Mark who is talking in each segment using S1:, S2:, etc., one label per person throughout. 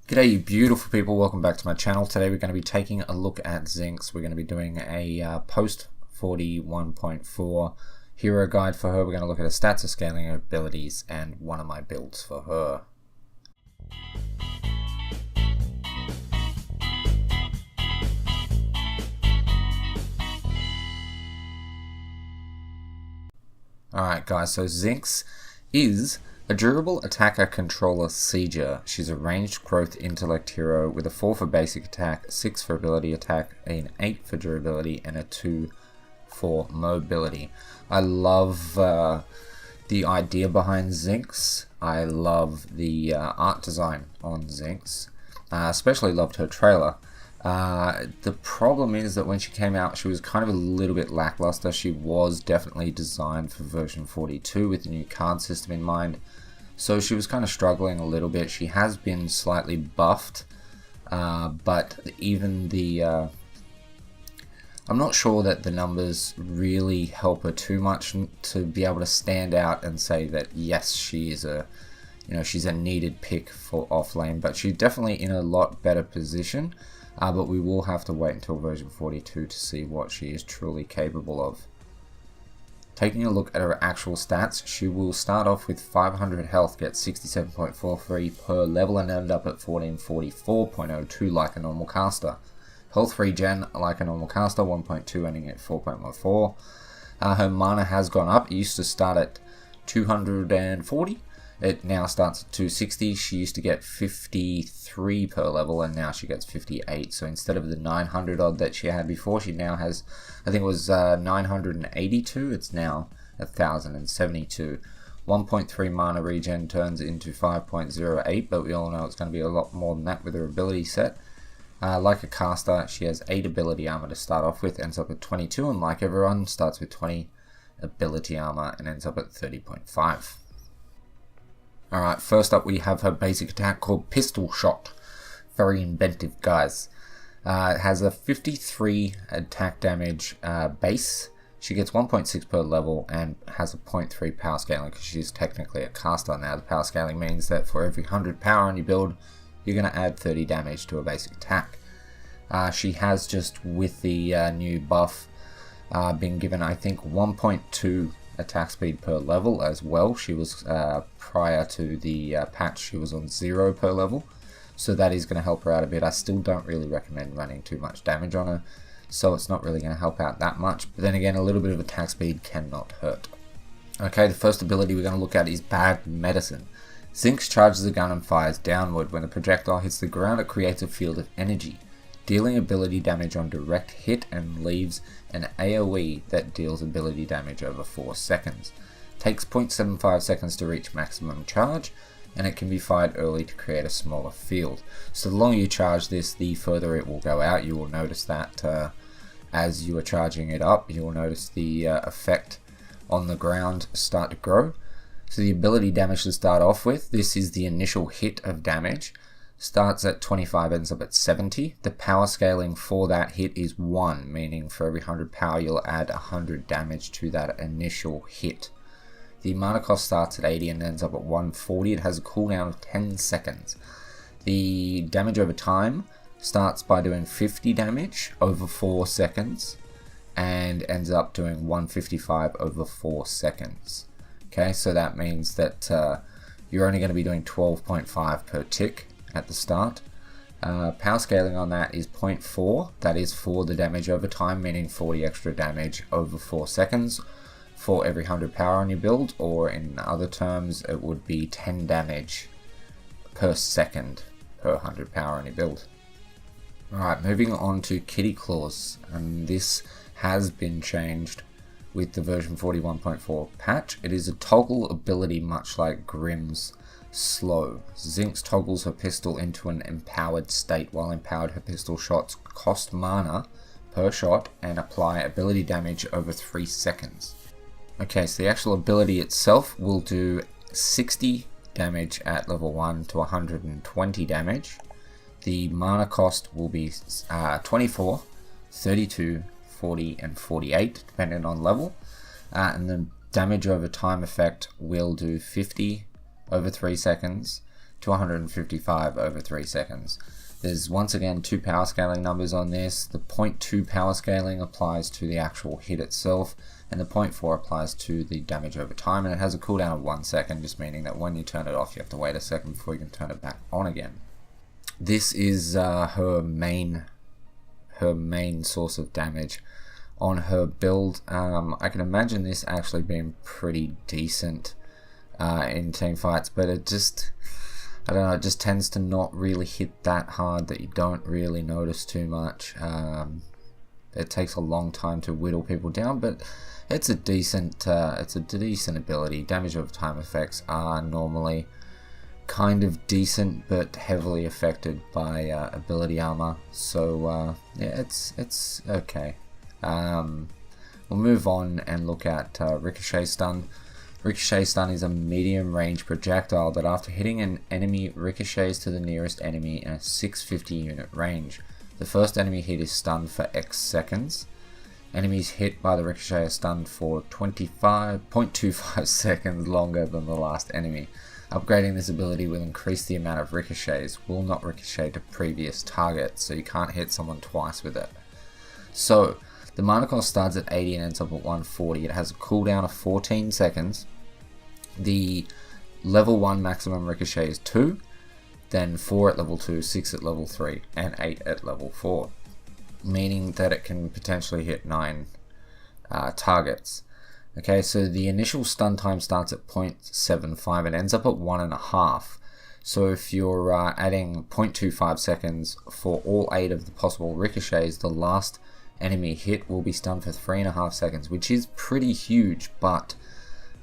S1: G'day you beautiful people, welcome back to my channel. Today we're going to be taking a look at Zinx. We're going to be doing a post 41.4 hero guide for her. We're going to look at her stats, her scaling, her abilities, and one of my builds for her. Alright guys, so Zinx is a durable attacker controller sieger. She's a ranged growth intellect hero with a 4 for basic attack, 6 for ability attack, an 8 for durability, and a 2 for mobility. I love the idea behind Zinx. I love the art design on Zinx. Especially loved her trailer. The problem is that when she came out, she was kind of a little bit lackluster. She was definitely designed for version 42 with the new card system in mind, so she was kind of struggling a little bit. She has been slightly buffed, but even the I'm not sure that the numbers really help her too much to be able to stand out and say that yes, she is a, she's a needed pick for off lane, but she's definitely in a lot better position. But we will have to wait until version 42 to see what she is truly capable of. Taking a look at her actual stats, she will start off with 500 health, get 67.43 per level, and end up at 1444.02 like a normal caster. Health regen like a normal caster, 1.2 ending at 4.14. Her mana has gone up. It used to start at 240. It now starts at 260. She used to get 53 per level, and now she gets 58. So instead of the 900 odd that she had before, she now has, I think it was 982. It's now 1072. 1.3 mana regen turns into 5.08, but we all know it's going to be a lot more than that with her ability set. Like a caster, she has 8 ability armor to start off with, ends up at 22, and like everyone, starts with 20 ability armor and ends up at 30.5. Alright, first up we have her basic attack called Pistol Shot. Very inventive, guys. It has a 53 attack damage base. She gets 1.6 per level and has a 0.3 power scaling because she's technically a caster now. The power scaling means that for every 100 power on your build, you're going to add 30 damage to a basic attack. She has, just with the new buff, been given, I think, 1.2 attack speed per level as well. She was prior to the patch, she was on 0 per level, so that is going to help her out a bit. I still don't really recommend running too much damage on her, so it's not really going to help out that much, but then again, a little bit of attack speed cannot hurt. Okay, the first ability we're going to look at is Bad Medicine. Zinx charges a gun and fires downward. When the projectile hits the ground, it creates a field of energy, dealing ability damage on direct hit, and leaves an AoE that deals ability damage over 4 seconds. Takes 0.75 seconds to reach maximum charge, and it can be fired early to create a smaller field. So the longer you charge this, the further it will go out. You will notice that as you are charging it up, you will notice the effect on the ground start to grow. So the ability damage to start off with, this is the initial hit of damage. Starts at 25, ends up at 70. The power scaling for that hit is 1, meaning for every 100 power you'll add 100 damage to that initial hit. The mana cost starts at 80 and ends up at 140. It has a cooldown of 10 seconds. The damage over time starts by doing 50 damage over 4 seconds and ends up doing 155 over 4 seconds. Okay, so that means that you're only going to be doing 12.5 per tick at the start. Power scaling on that is 0.4. That is for the damage over time, meaning 40 extra damage over 4 seconds for every 100 power on your build, or in other terms it would be 10 damage per second per 100 power on your build. Alright, moving on to Kitty Claws, and this has been changed with the version 41.4 patch. It is a toggle ability much like Grimm's Slow. Zinx toggles her pistol into an empowered state. While empowered, her pistol shots cost mana per shot and apply ability damage over 3 seconds. Okay, so the actual ability itself will do 60 damage at level 1 to 120 damage. The mana cost will be 24, 32, 40 and 48 depending on level, and the damage over time effect will do 50 over 3 seconds, to 155 over 3 seconds. There's once again 2 power scaling numbers on this. The 0.2 power scaling applies to the actual hit itself, and the 0.4 applies to the damage over time, and it has a cooldown of 1 second, just meaning that when you turn it off you have to wait a second before you can turn it back on again. This is her main source of damage on her build. I can imagine this actually being pretty decent in team fights, but it just, I don't know, it just tends to not really hit that hard that you don't really notice too much. It takes a long time to whittle people down, but it's a decent ability. Damage over time effects are normally kind of decent, but heavily affected by ability armor. So yeah, it's okay. We'll move on and look at Ricochet Stun. Ricochet Stun is a medium range projectile that after hitting an enemy ricochets to the nearest enemy in a 650 unit range. The first enemy hit is stunned for X seconds. Enemies hit by the ricochet are stunned for 0.25 seconds longer than the last enemy. Upgrading this ability will increase the amount of ricochets, will not ricochet to previous targets, so you can't hit someone twice with it. So, the mana cost starts at 80 and ends up at 140. It has a cooldown of 14 seconds. The level 1 maximum ricochet is 2, then 4 at level 2, 6 at level 3, and 8 at level 4. Meaning that it can potentially hit 9 targets. Okay, so the initial stun time starts at 0.75 and ends up at 1.5. So if you're adding 0.25 seconds for all 8 of the possible ricochets, the last enemy hit will be stunned for 3.5 seconds, which is pretty huge, but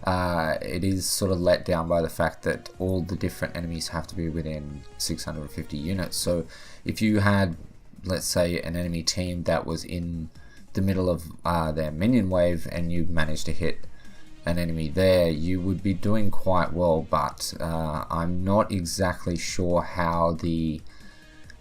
S1: it is sort of let down by the fact that all the different enemies have to be within 650 units. So if you had, let's say, an enemy team that was in the middle of their minion wave and you managed to hit an enemy there, you would be doing quite well, but I'm not exactly sure how the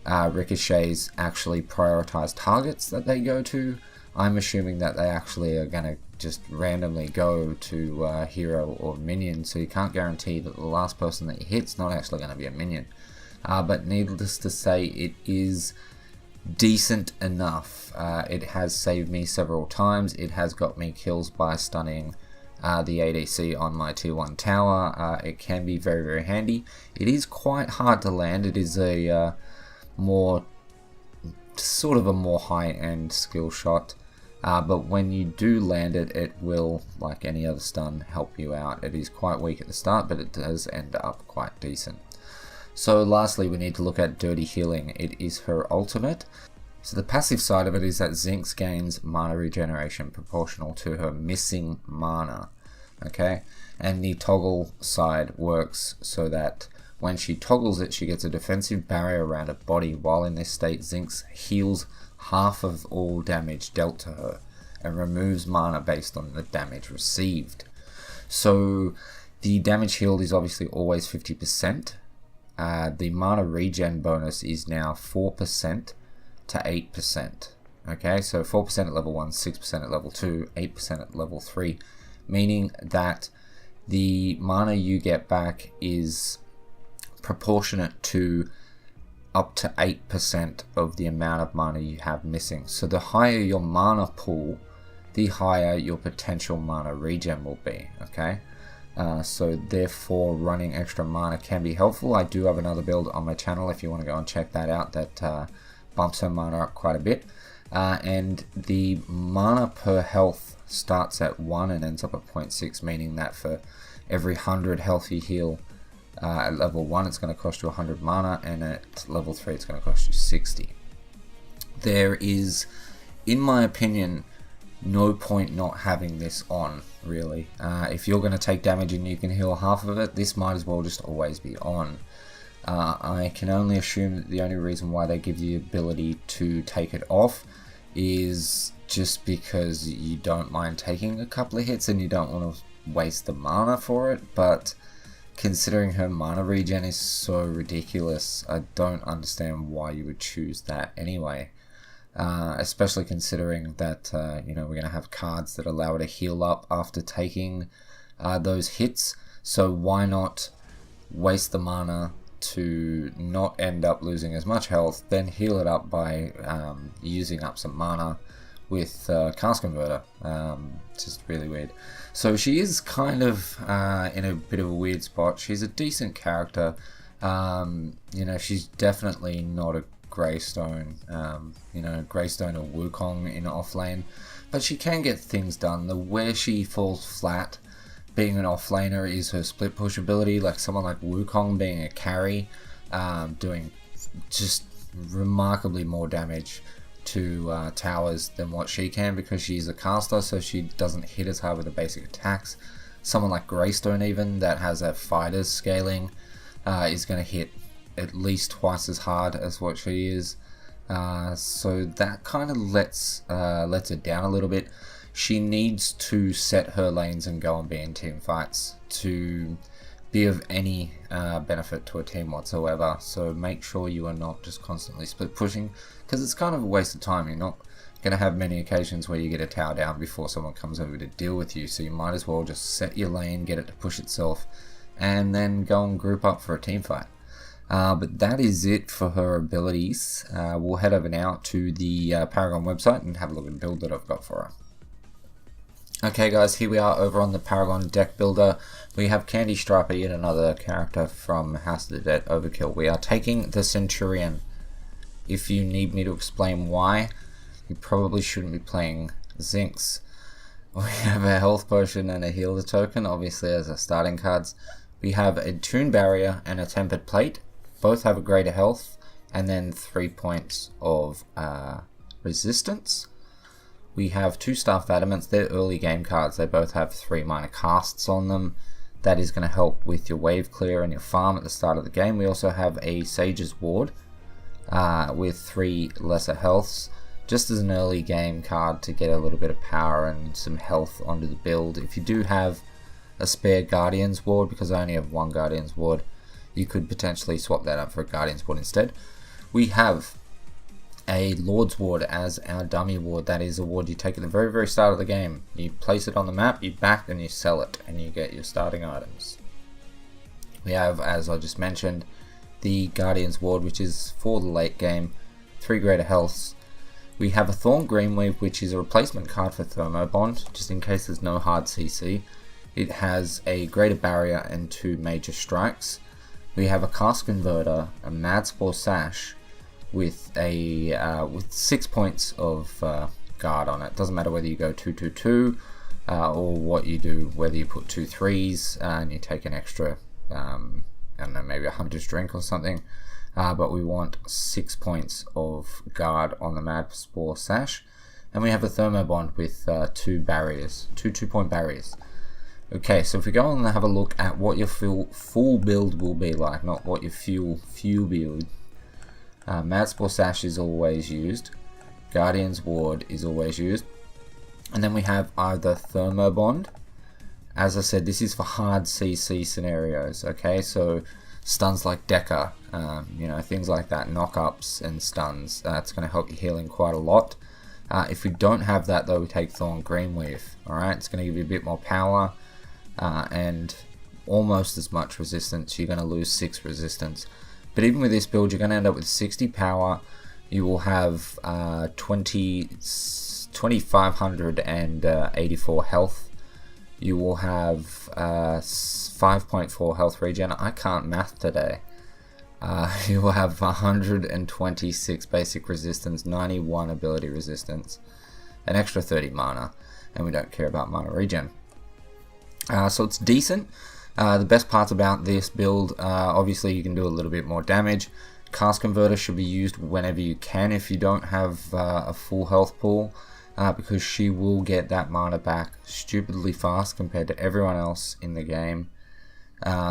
S1: ricochets actually prioritize targets that they go to. I'm assuming that they actually are going to just randomly go to hero or minion, so you can't guarantee that the last person that you hit's not actually going to be a minion. But needless to say, it is decent enough. It has saved me several times. It has got me kills by stunning the ADC on my tier 1 tower. It can be very, very handy. It is quite hard to land. It is a more high-end skill shot, but when you do land it, it will, like any other stun, help you out. It is quite weak at the start, but it does end up quite decent. So lastly, we need to look at Dirty Healing. It is her ultimate. So the passive side of it is that Zinx gains mana regeneration proportional to her missing mana. Okay, and the toggle side works so that when she toggles it, she gets a defensive barrier around her body. While in this state, Zinx heals half of all damage dealt to her and removes mana based on the damage received. So the damage healed is obviously always 50%. The mana regen bonus is now 4% to 8%. Okay, so 4% at level 1, 6% at level 2, 8% at level 3, meaning that the mana you get back is proportionate to up to 8% of the amount of mana you have missing. So the higher your mana pool, the higher your potential mana regen will be. Okay, so therefore running extra mana can be helpful. I do have another build on my channel if you want to go and check that out, that bumps her mana up quite a bit. And the mana per health starts at 1 and ends up at 0.6, meaning that for every 100 health you heal at level 1, it's going to cost you 100 mana, and at level 3 it's going to cost you 60. There is, in my opinion, no point not having this on, really. If you're going to take damage and you can heal half of it, this might as well just always be on. I can only assume that the only reason why they give you the ability to take it off is just because you don't mind taking a couple of hits and you don't want to waste the mana for it, but considering her mana regen is so ridiculous, I don't understand why you would choose that anyway. Especially considering that you know, we're going to have cards that allow her to heal up after taking those hits, so why not waste the mana to not end up losing as much health, then heal it up by using up some mana with Cast Converter. Just really weird. So she is kind of in a bit of a weird spot. She's a decent character. You know, she's definitely not a Greystone, you know, Greystone or Wukong in offlane, but she can get things done. Where she falls flat being an offlaner is her split push ability, like someone like Wukong being a carry, doing just remarkably more damage to towers than what she can, because she's a caster, so she doesn't hit as hard with the basic attacks. Someone like Greystone even, that has a fighter's scaling, is going to hit at least twice as hard as what she is. So that kind of lets her down a little bit. She needs to set her lanes and go and be in team fights to be of any benefit to a team whatsoever. So make sure you are not just constantly split pushing, because it's kind of a waste of time. You're not going to have many occasions where you get a tower down before someone comes over to deal with you, so you might as well just set your lane, get it to push itself, and then go and group up for a team fight. But that is it for her abilities. We'll head over now to the Paragon website and have a look at the build that I've got for her. Okay guys, here we are over on the Paragon deck builder. We have Candy Striper, yet another character from House of the Dead Overkill. We are taking the Centurion. If you need me to explain why, you probably shouldn't be playing Zinx. We have a health potion and a healer token, obviously, as our starting cards. We have a Toon Barrier and a Tempered Plate. Both have a greater health, and then 3 points of resistance. We have two Staff Adamants. They're early game cards. They both have 3 minor casts on them. That is going to help with your wave clear and your farm at the start of the game. We also have a Sage's Ward with 3 lesser healths, just as an early game card to get a little bit of power and some health onto the build. If you do have a spare Guardian's Ward, because I only have 1 Guardian's Ward, you could potentially swap that up for a Guardian's Ward instead. We have a Lord's Ward as our dummy ward. That is a ward you take at the very, very start of the game. You place it on the map, you back, and you sell it, and you get your starting items. We have, as I just mentioned, the Guardian's Ward, which is for the late game, 3 greater healths. We have a Thorn Greenweave, which is a replacement card for Thermo Bond, just in case there's no hard CC. It has a greater barrier and 2 major strikes. We have a Cast Converter, a Mad Spore Sash, with 6 points of guard on it. Doesn't matter whether you go 2-2-2 or what you do, whether you put 2 3s and you take an extra, I don't know, maybe a Hunter's Drink or something. But we want 6 points of guard on the Mad Spore Sash. And we have a Thermo Bond with 2 barriers, 2 2-point barriers. Okay, so if we go on and have a look at what your full build will be like, not what your few build. Mad Spore Sash is always used. Guardian's Ward is always used. And then we have either Thermo Bond. As I said, this is for hard CC scenarios, okay? So stuns like Decker, you know, things like that, knock-ups and stuns. That's going to help you healing quite a lot. If we don't have that, though, we take Thorn Greenweave, alright? It's going to give you a bit more power and almost as much resistance. You're going to lose 6 resistance. But even with this build, you're going to end up with 60 power. You will have 2,584 health. You will have 5.4 health regen. I can't math today. You will have 126 basic resistance, 91 ability resistance, an extra 30 mana, and we don't care about mana regen. So it's decent. The best parts about this build, obviously you can do a little bit more damage. Cast Converter should be used whenever you can if you don't have a full health pool, because she will get that mana back stupidly fast compared to everyone else in the game.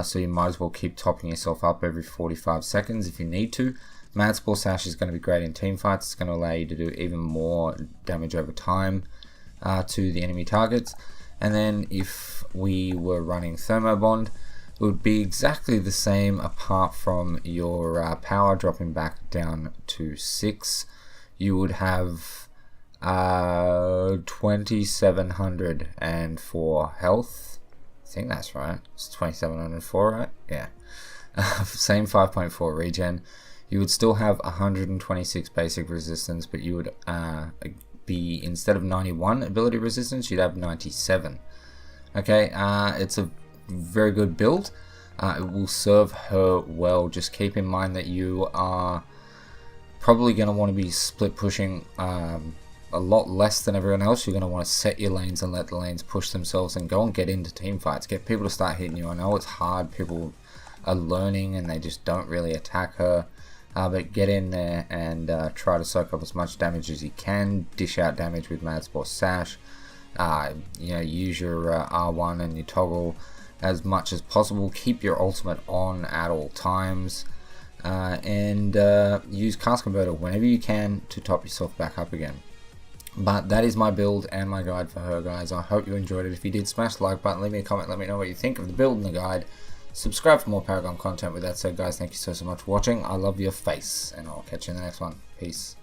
S1: So you might as well keep topping yourself up every 45 seconds if you need to. Mad Spore Sash is going to be great in team fights. It's going to allow you to do even more damage over time to the enemy targets. And then if we were running Thermo Bond, it would be exactly the same apart from your power dropping back down to 6. You would have 2,704 health. I think that's right. It's 2,704, right? Yeah. Same 5.4 regen. You would still have 126 basic resistance, but you would be, instead of 91 ability resistance, you'd have 97. Okay, it's a very good build. It will serve her well. Just keep in mind that you are probably going to want to be split pushing a lot less than everyone else. You're going to want to set your lanes and let the lanes push themselves and go and get into team fights. Get people to start hitting you. I know it's hard. People are learning and they just don't really attack her. But get in there and try to soak up as much damage as you can. Dish out damage with Mad Sport Sash. You know, use your R1 and your toggle as much as possible. Keep your ultimate on at all times. And use Cast Converter whenever you can to top yourself back up again. But that is my build and my guide for her, guys. I hope you enjoyed it. If you did, smash the like button, leave me a comment, let me know what you think of the build and the guide. Subscribe for more Paragon content. With that said, guys, thank you so much for watching. I love your face, and I'll catch you in the next one. Peace.